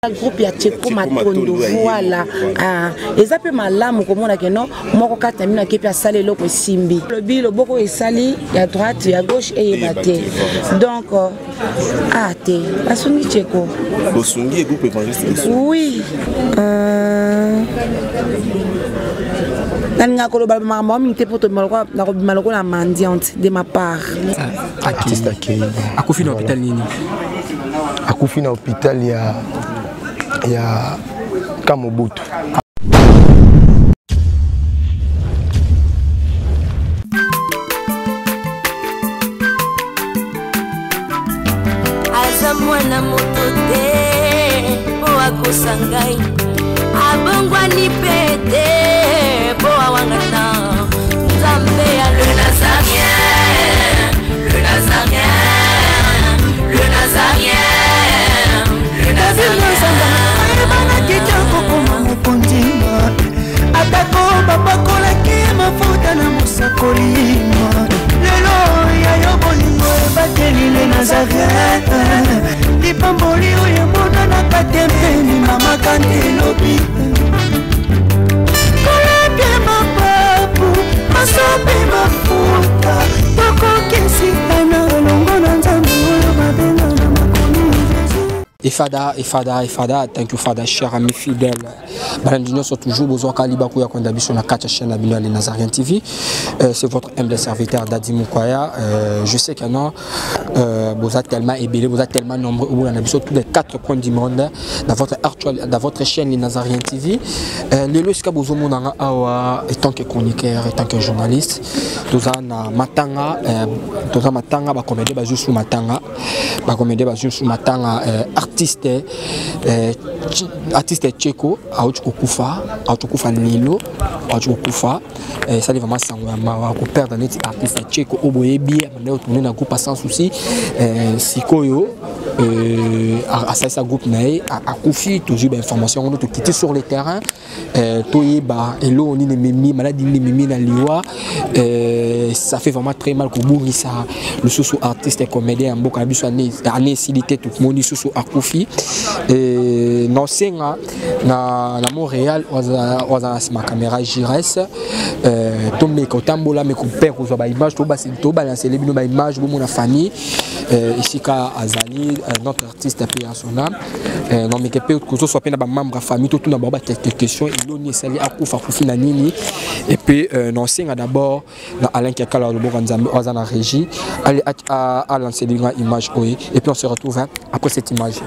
groupe ya Tcheko Matondo voilà eza pe malamu komona ke non moko kata mina ke pe asali loko simbi le bilo boko esali ya droite ya gauche et baté donc te basungi Tcheko bosungi groupe évangéliste oui Nanga koloba mama mité poto maloko la mendiante de ma part artiste akufi na hôpital nini akufi na hôpital ya Kamobutu. Aza mwana moto te po akosangai abongwani pete po awangata Nzambe ya le Nazarien le Nazarien le Nazarien le Nazarien atako babakolaki mafuta na mosakolima lelo yayo bolingo ebateli le Nazarien lipamboli oyo emonanaka te mpeni mama kante elobi koleke mapapu masope mafuta tokokesika na elongo na Nzambe oyo babenga na makomi Ifada, thank you Fada, cher ami fidèle. Balandino sont toujours besoin Kalibakou ya Kondabi sur la 4 chaîne Abino les Nazarien TV. C'est votre humble serviteur Dadi Moukwaya. Je sais qu'il y en a, vous êtes tellement ébélés, vous êtes tellement nombreux, vous avez tous les 4 coins du monde dans votre chaîne les Nazarien TV. Les lois vous ont awa étant que chroniqueur, étant que journaliste, tous en matanga, ba comédie basée sur matanga, ba comédie basée sur matanga. Artiste Tcheko Kufa Nilo Kufa ça dit vraiment ça va perdre net artiste Tcheko Oboyebi on est tourné dans groupe sans souci Sikoyo à ça groupe nae à Kufi toujours ben information on doit quitter sur le terrain toyeba elo ni mimi maladie ni mimi na liwa ça fait vraiment très mal pour Bourissa le sous artiste et comédien mboka biso année silité tout moni sous Akufi et non senga na Montréal oza ma caméra Gires to me kotambola me ko père oza ba image to balancer les bino ba image bo mona famille ici ka azali notre artiste a payé son âme non mais que peut que soit pe na ba membre famille tout na ba quelques questions et loni sali akufa kufi na nini et puis non senga d'abord na Alain Kiakala le bon Nzambe oza na régie aller à lancer des images et puis on se retrouve après cette image.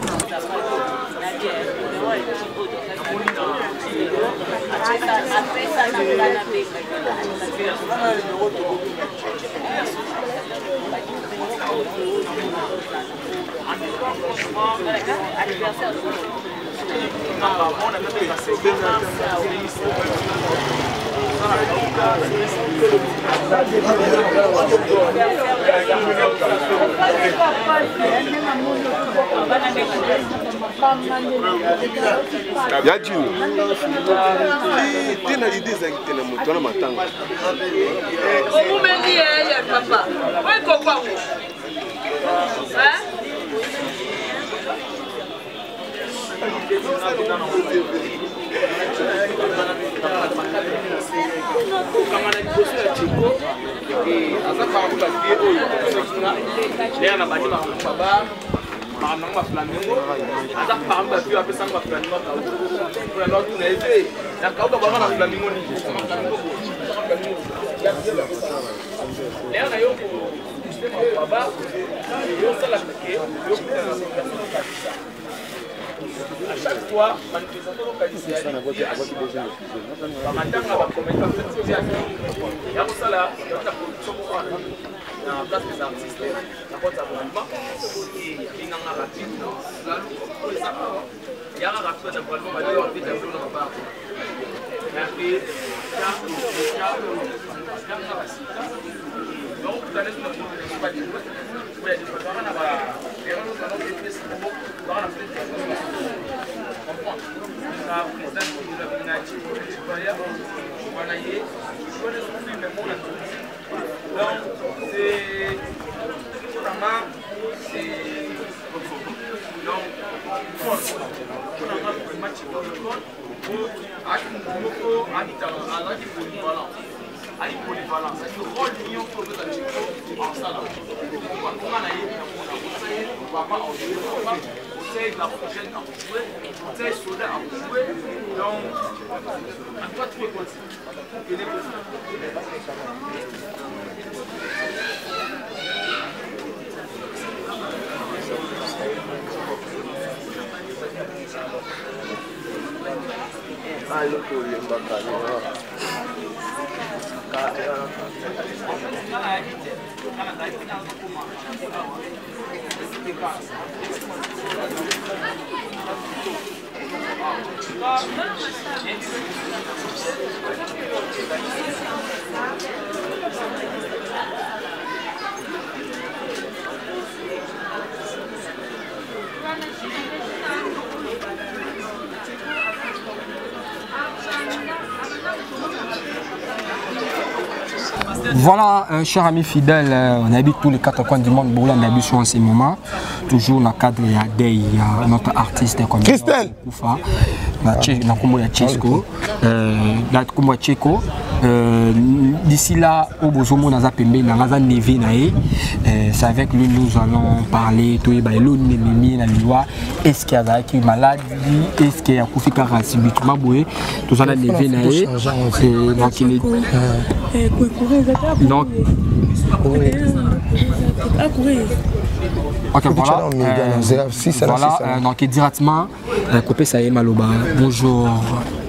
Yadju tena l'idée za na moto na matanga omumeni ye papa weko kwa à chaque fois, manifestation localisée, la place des artistes, la porte à mouvement, il y a un rapide, il y a un rapide d'abonnement, il y a un rapide d'abonnement. Donc, vous allez La prochaine à jouer, conseil soldat à jouer, donc à toi tu es Voilà, chers amis fidèles, on habite tous les quatre coins du monde. On habite en ce moment, toujours dans le cadre de notre artiste comme Christelle. D'ici là, au Bozomo Naza Pembe, Naza Neve Nae, c'est avec lui nous allons parler. Est-ce qu'il y a une maladie? Est-ce qu'il y a un cas subitement boué? Tout ça, Neve Nae. Donc, ok, voilà. Donc, directement, Kopé Saye Maloba. Bonjour.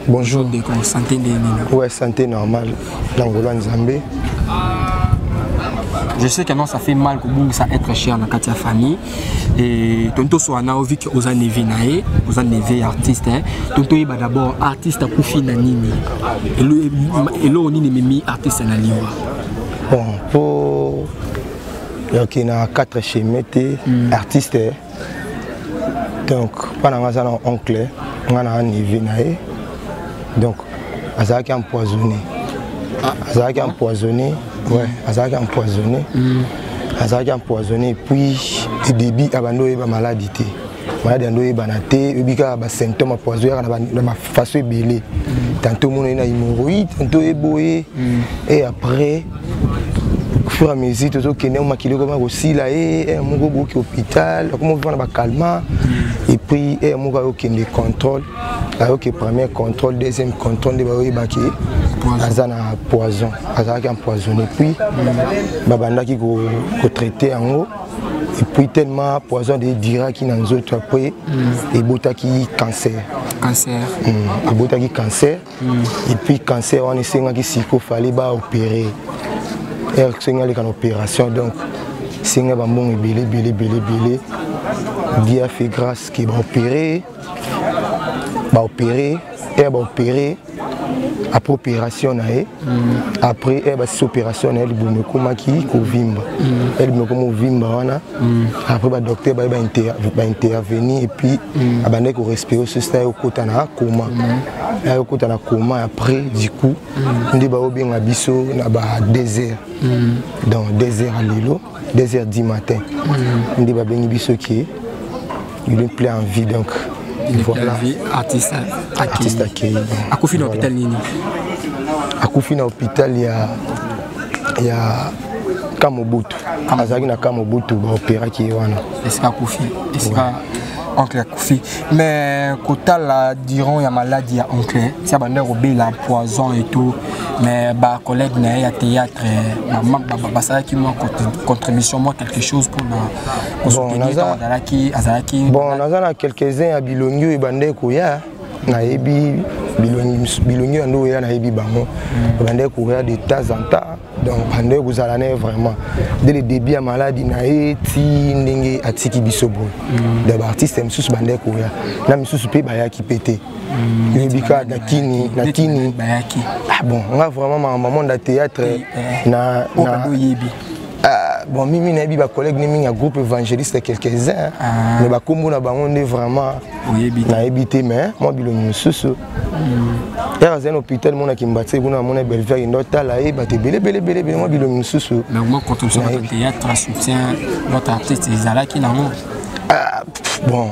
Bonjour. Santé ouais, santé normale. L'Angola Nzambé. Je sais que non, ça fait mal que ça être cher dans la famille. Et tonto soana au vu que aux années vinae, aux années artiste, tonto est d'abord artiste à Koufi Nanini. Et là on est mis artiste à Liwa. Bon, pour il y a 4 schémas artistes. Donc pendant que on oncle, on a un vinae. Donc Azaki empoisonné. Azaki empoisonné. Ouais, Azaki empoisonné. Azaki empoisonné. Puis au début, abando est maladie. Maladie ando est banaté. Et puis quand les symptômes empoisonnés, dans ma façon belée. Tantôt mon est hémorroïde, tantôt est boé. Et après, au fur et à mesure, tout ce qui est maquillé comme aussi là, et mon go qui hôpital, comment on va calmer. Et puis, mon gars qui est contrôle. Le premier contrôle, deuxième contrôle, de Azana poison, Azana empoisonné. Puis, Babanda qui a traité en haut. Et puis, tellement poison de dira qui dans autres après, et bota qui cancer. Cancer. Et bota qui cancer. Et puis, cancer, on essaie qu'il fallait opérer. Et c'est une opération. Donc, c'est un bon belé. Dieu a fait grâce qu'il va opérer. Et va opérer après opération après cette opération elle me comme qui vimba elle me comme vimba après le docteur va intervenir et puis abandonner ko respirer ce stade au côté na coma après du coup on va bien abisso na ba désert donc désert à l'élo désert du matin on va bien abisso qui il est plein en vie donc voilà. Artiste accueilli. À Koufi dans l'hôpital Nini. À Koufi dans l'hôpital il y a Kamobutu. Azaki na Kamobutu opéra qui est wana. Est-ce qu'à Koufi? Est-ce qu'à oncle Koufi? Mais quand là diront il y a maladie à oncle, ça va nous rober la poison et tout. Mais bah collègue n'a à théâtre, bah ça qui m'a contribution moi quelque chose pour bon, on a quelques-uns à Bilonio et Bandé Kouya, Naebi, Bilonio and Oya, Naebi Bamo, Bandé Kouya de temps en temps, donc Bandé Gouzalane vraiment. Dès le début à maladie, Naeti, Nenge, Atiki Bisobo, des artistes, Msus Bandé Kouya, Namsus Pe Bayaki pété. Yubika, Natini. Ah bon, on a vraiment un moment de théâtre. Bon, Mimi n'a pas collègue, Mimi a groupe évangéliste quelques-uns. Mais bah comme on est vraiment n'a habité mais moi biloni susu. Et à un hôpital mon qui me battait, mon belle-fille une autre là et battait belé moi biloni susu. Mais moi quand on se met au théâtre, soutient notre artiste Isala qui n'a pas. Bon.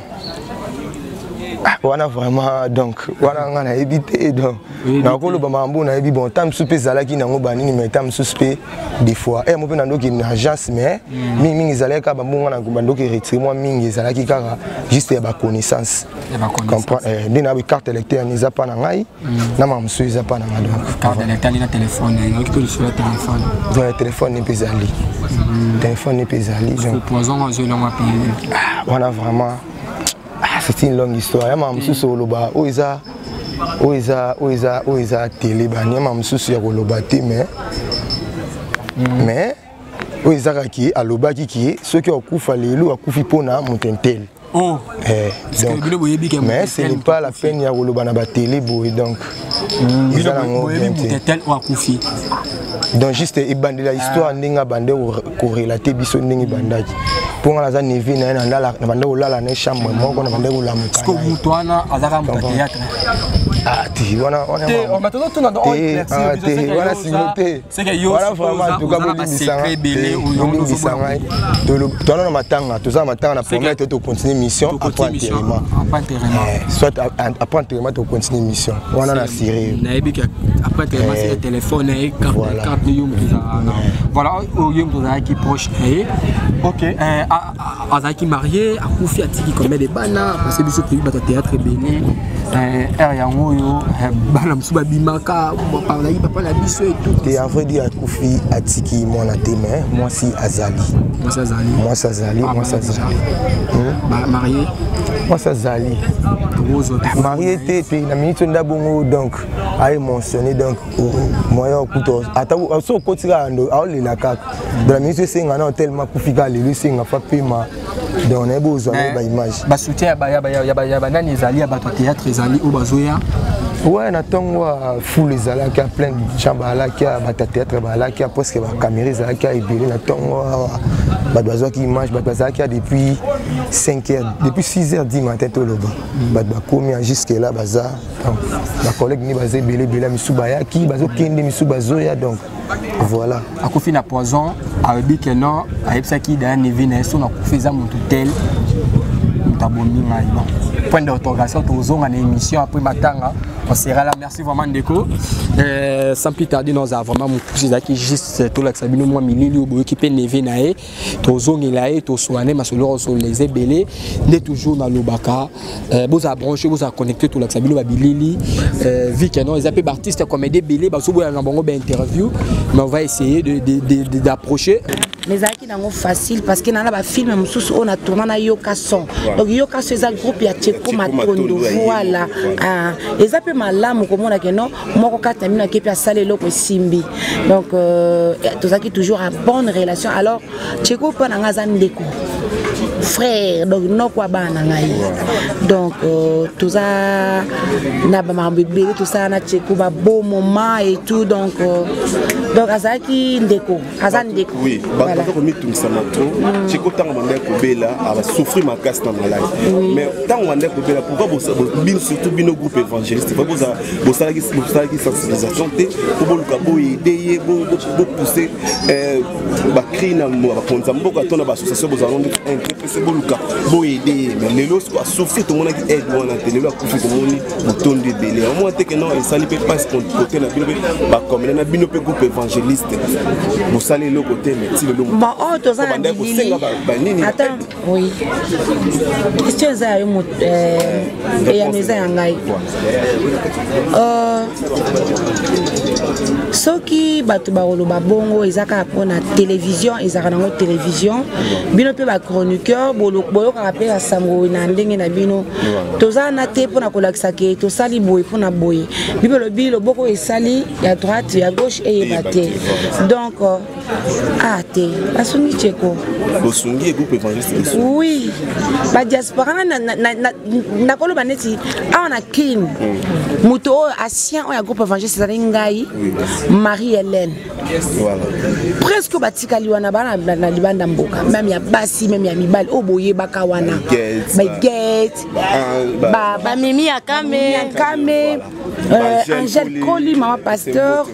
wana vraiment donc wana ngana éviter donc na kolo ba mambo na ebi bon tam soupe zalaki nango banini mais tam soupe des fois et mo pe na ndoki une agence mais mingi zalaka ba mbonga na ba ndoki retirer moi mingi zalaki kaka juste ya ba connaissance comprendre dina bi carte électeur ni za pa na ngai na mamsu za pa na ngai donc carte électeur ni na téléphone ngai ko sur le téléphone donc le téléphone ni pezali téléphone ni pezali donc poison en zone on wana vraiment c'est une longue histoire. Je suis Oloba, Oiza télé, je suis Oloba, mais Oiza qui Aloba qui ceux qui ont coupé les loups, a coupé pour na montentel. Oh. Mais ce n'est pas la peine ya Oloba na ba télé boy donc. Ils ont montentel ou a coupé. Donc juste ibande la histoire ndinga bande corrélater biso ndingi bandaki. Pour nga za nevi na na bande olala na chambre moko na bande olamuka. Est-ce que vous toi na azaka mu théâtre? Ah ti wana on va tout dans voilà signoté. C'est que yo voilà vraiment tout cas secret belé ou yo bisanga. To na matanga, to za matanga na promettre to continuer mission après enterrement. Soit après enterrement to continuer mission. Wana na sérieux. Na ebika après enterrement c'est le téléphone et carte ni yum voilà yum to qui proche OK azaki marié a confié atiki comme des bana parce que biso pays bato théâtre belé yango yo bana msuba bimaka parler papa la biso et tout et en vrai dire a confié atiki mon ateme moi si azali marié moi ça zali marié était puis la minute ndabongo donc a mentionné donc moyen couteau atabu so kotira ando aole la kaka de la minute c'est ngana tellement kufika le singa fa pima donc on a besoin ba image ba soutien ya nani ezali ya bato théâtre ezali ou bazoya ouais na tongo full ezalaki plein de chambres alaki ba théâtre ba alaki presque ba caméra ezalaki ebele na tongo ba dozo qui image ba bazaki depuis 5h depuis 6h du matin to loba ba komi jusque là baza donc ba collègue ni bazé belé misuba yaki bazo kende misuba zoya donc voilà akufi na poison ayebi que non ayebisa ki da nevi na so na kufeza mutu tel mutabomi ngai bon point d'autorisation tozonga na émission après matanga on sera là merci vraiment Ndeko sans plus tarder nous avons vraiment mon cousin qui juste tout là que sabino moi milili obo qui peut nevi na e tozongela e to soane masolo sur les ebelé n'est toujours dans lobaka vous a branché vous a connecté tout là que sabino ba bilili vu que non ils appellent artistes comme des belé ba so boya na bango ba interview mais on va essayer d'approcher mais ça qui est facile parce que dans la film on a tourné na Yoka Son donc Yoka c'est un groupe ya Tcheko Matondo voilà et ça peut malamu comme on a que non moi quand termine qui peut saler loko simbi donc tout ça qui toujours en bonne relation alors Tcheko pas na ngazan Ndeko frère donc non quoi bana ngai donc tout ça na ba bébé tout ça na Tcheko ba beau moment et tout donc azaki Ndeko azan Ndeko oui voilà comme tout ça matro Tcheko tanga manda ko bela a souffrir ma casse dans ma life mais tanga manda ko bela pourquoi vous surtout bino groupe évangéliste faut vous ça qui sensibilisation pour luka boy aider bo pousser ba créer na ba konza mboka tona ba association vous allons c'est bon luka boy aider mais les lots quoi souffrir tout le monde qui aide wana télé là kufi comme on bouton de belé au moins que non et ça ne peut pas se côté na bino ba comme na bino pe groupe évangéliste vous salez le côté mais si le long bon oh to ça attends oui question ça et ya meza yangai soki bato bakoloba bongo ezaka mpona télévision ezaka nango télévision bino mpe bachroniqueur boyokaka mpe basango na ndenge na bino toza na te mpona kolakisa ke tosali boye mpona boye bibelobi loboko esali ya droite ya gauche eyeba te donc te basungi Tcheko bosungi groupe évangéliste oui badiaspora nakoloba neti awa na kin moto oyo asien oyo ya groupe évangéliste ezali ngai Marie-Hélène. Voilà. Presque batikali wana bana na libanda mboka. Même ya basi, même ya mibali, o boye baka wana. Baguette. Ba Mimi Akame. Angèle Koli, maman pasteur.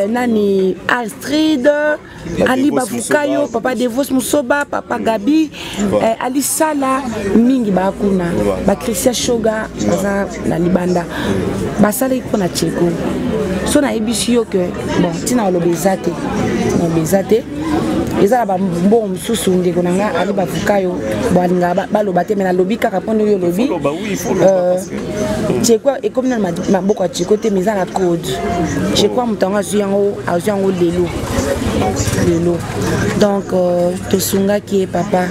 Nani Astrid. Ali Bavukayo, papa Devos Musoba, papa Gabi. Ali Sala. Mingi bakuna. Ba Christian Shoga. Baza na libanda. Basala ipona Tcheko. So na ebisi yo que bon tina olobezate eza ba mbongo mususu ndeko nanga ali bavukayo balinga baloba te mena lobi kaka pondo yo lobi Tcheko et comme na maboko Tcheko te miza na code Tcheko mutango azuyango lelo donc tosunga ki papa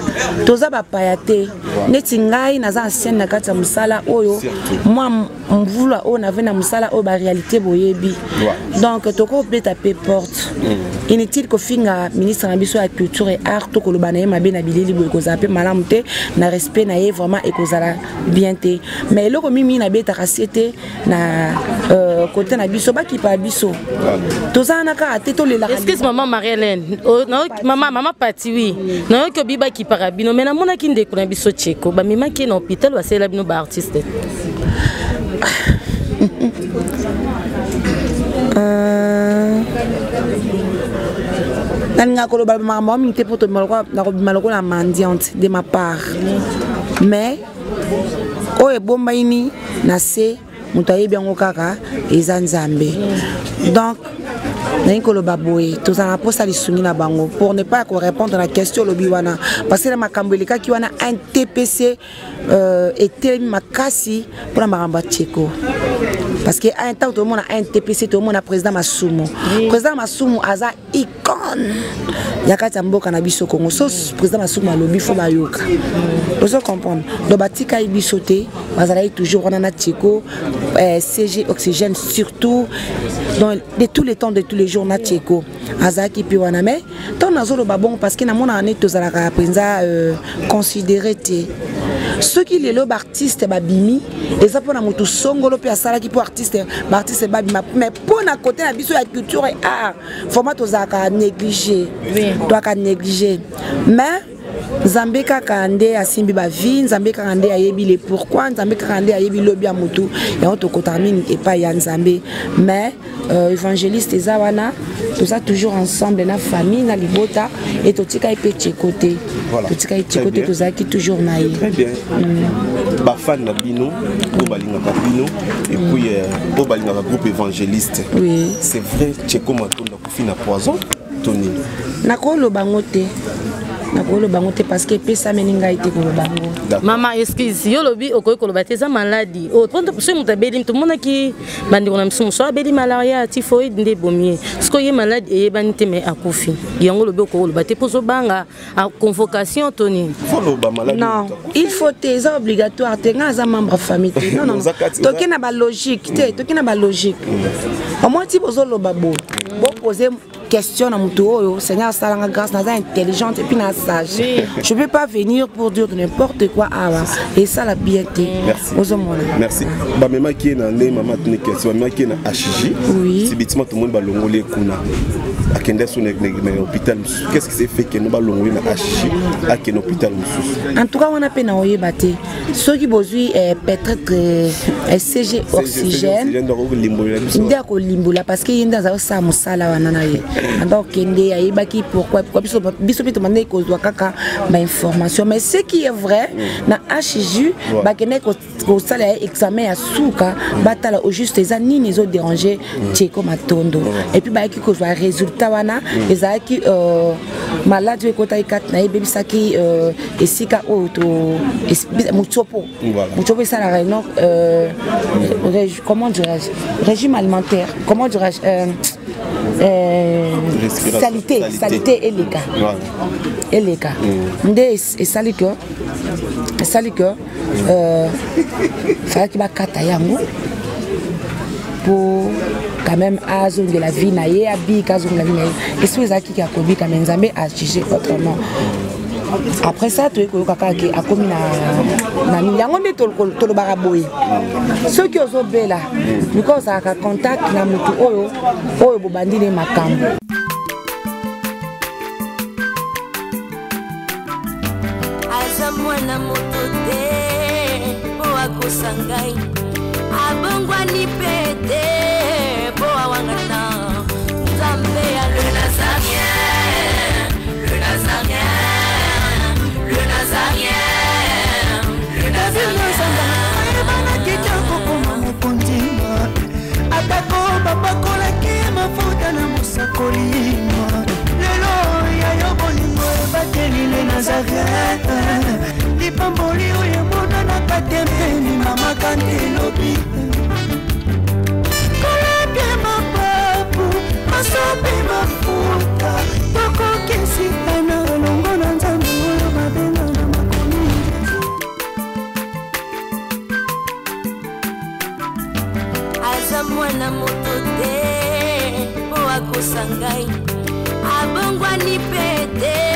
toza ba payate neti ngai naza ancienne na kati ya musala oyo moi mvula o na vena musala o ba réalité boyebi donc toko peut taper porte inutile ko finga ministre na biso ya culture et art to ko lobana ma be na bilili boye ko zape malamu te na respect na ye vraiment et ko zala bien te mais loko mimi na beta kasiete na côté na biso ba ki pa biso toza na ka te to le la excuse maman Marie-Hélène maman Pati oui non que biba ki para bino mais na mona ki ndeko na biso Tcheko ba mima ki na hôpital wa sela bino ba artiste Nanga koloba maman mi te poto maloko la mendiante de ma part mais o e bomba ini na se mutaye biango kaka eza nzambe donc nain koloba boye tozana posa lisungi na bango pour ne pas répondre à la question lobi wana parce que makambo eleka ki wana un TPC était makasi pour maramba Tcheko parce que un temps tout le monde a un TPC tout le monde a président Masumu aza icône yakati mboka na biso Congo so président Masumu lobi fo bayoka vous comprendre do batika ibisote bazala toujours on a Tcheko CG Oxygène surtout dans de tous les temps de tous les jours na Tcheko azaki pi wana mais ton nazolo babon parce que na mona ane tozala ka penza considéré te ceux qui les lob artistes babimi eza pona moto songolo pe asala ki po artiste babima mais pona côté na biso ya culture et art format tozaka négliger toi ka négliger mais Nzambe kaka nde asimbi ba vie Nzambe kaka nde ayebi le pourquoi Nzambe kaka nde ayebi lobi ya mutu ya to kotamine et pas ya Nzambe mais évangéliste ezawana tous ça toujours ensemble na famille na libota et totika ipe Tchekote totika Tchekote tozaki toujours na ye très bien ba fan na bino po balinga ka bino et puis po balinga ka groupe évangéliste oui c'est vrai Tcheko Matonda kufina poison Tony nakolo bangote parce que pesa meninga ite ko bango maman excuse yo lobi okoy ko lobate za maladie o ponto so mutabeli to mona ki bandi kona msumu so abeli malaria typhoid nde bomie sko ye maladie e banite me akufi yango lobi ko lobate poso banga a convocation Tony non il faut te ça obligatoire te nga za membre famille non toki na ba logique te toki na ba logique au moins ti bozo loba bo poser question à mon tour, Seigneur Salanga grâce naza intelligente et puis na sage. Je peux pas venir pour dire n'importe quoi et ça la bienté. Merci. Ba mema qui est na maman tune question, mema qui est na HJ. Oui. C'est bêtement tout le monde ba longolé kuna. Akende sur l'hôpital. Qu'est-ce qui s'est fait que nous ba longolé na HJ à quel hôpital mususu. En tout cas on a peine oyé baté. Ceux qui besoin peut-être CG Oxygène. Ndia ko limbola parce que yenda za sa musala wana na ye. Alors kende ayebaki pourquoi biso bito mande ko doit kaka ba information mais ce qui est vrai na HJ ba kene ko sala examen ya suka batala au juste les nini les autres déranger Tcheko Matondo et puis ba ki ko joa résultat wana ezaki malade ko tai kat na ebisaki esika auto muchopo ça la réunion comment dirais-je régime alimentaire comment dirais-je salité et les cas et sali que fallait qu'il va kata yango pour quand même azon de la vie naie abi kazon de la vie naie et si vous avez qui a kobi quand même Nzambe a jugé autrement après ça tu koyoka kaka akomi na nini yango nde tolobaka boye soki ozobela miko ozalaka contact na motu oyo bobandi ne makambo. Aza mwana moto te po akosangai abongwani pete po awangana nzambe ya le nazarien, le nazarien, le nazarien, le nazarien. Ebana kitoko koma mokondima atako bapakolaki mafuta na mosakolima lelo yayo bolingo ebateli le nazarien lipamboli oyo emonanaka tempeni mama kantelobi kolapie mapapu masope mafuta tokokesikana longo na nzambe oyo babenga na makomi aza mwana moto te po akosangai abongwani pete